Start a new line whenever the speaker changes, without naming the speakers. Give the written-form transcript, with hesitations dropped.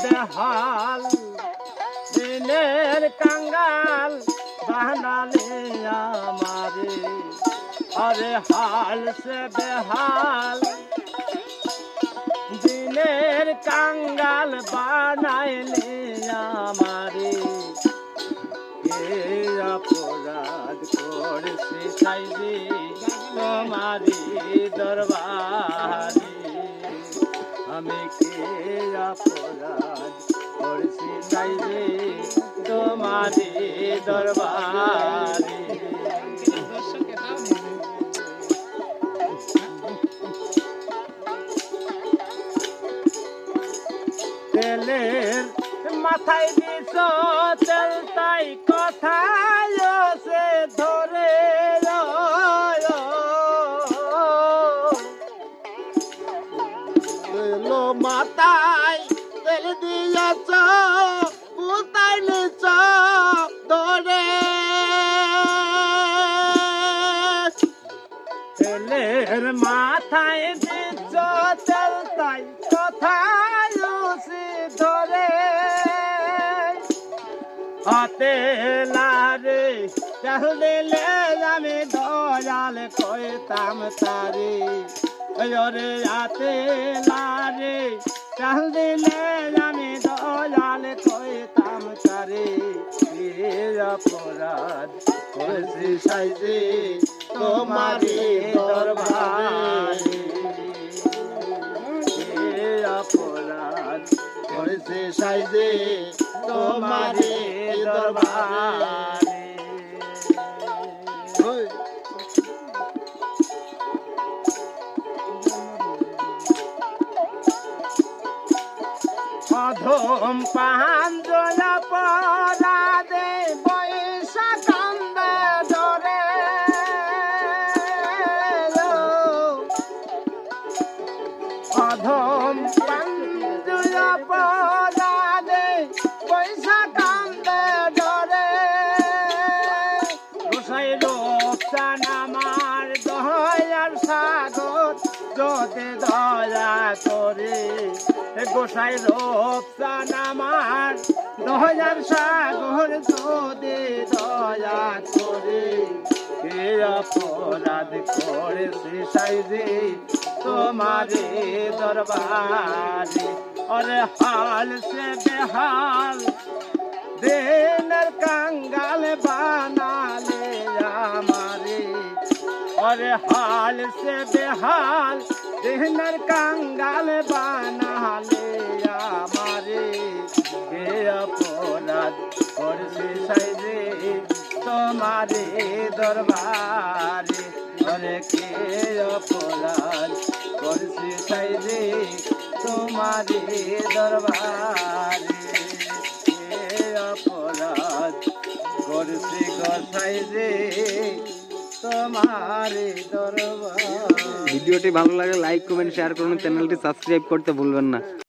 বেহাল দিনের কাঙ্গাল বানালে আমারে अरे हाल से बेहाल दिनेर कांगाल बानाइले आमारे के अपराध करेছি साइजे तुम्हारी दरबारे আমি के अपराध करेছি साइजे तुम्हारी दरबारे তেলের মাথায় দিছ তেল তাই কথায় সে ধরে লো মাথায় তেল দিয়েছ কোথায় নিছ ধরে তেলের মাথায় দিছ তেল তাই কথায় ধরে হাতে লারে চাল দিলে আমি দয়াল কইতাম তারে ওরে হাতে লারে চাল দিলে আমি দয়াল কইতাম তারে অপরাধ করেছি সাইজে তোমারি দরবারে অপরাধ করেছে সাইজে তোমারে দরবারে অধম পান জলা পরাদে বৈশা কান্দে ধরে অধম পান জলা পরাদে বৈশা কান্দে ধরে গোসাই রূপসান আমার দয়ার সাগর যদি দয়া করে গোসাই রূপসান আমার দয়ার সাগর যদি দয়া করে কে অপরাধ করেছি সাইজে তোমারে দরবারে अरे हाल से बेहाल दिनेर कांगाल बना ले हमारे अरे हाल से बेहाल दिनेर कांगाल बना ले हमारे के अपराध करेছি साइजे तुम्हारे दरबारे अरे के अपराध करेছি साइजे तुम्हारे दरबारे अपराध करेছি গোসাইরে তোমারে দরবারে। ভিডিওটি ভালো লাগলে লাইক কমেন্ট শেয়ার করুন, চ্যানেলটি সাবস্ক্রাইব করতে ভুলবেন না।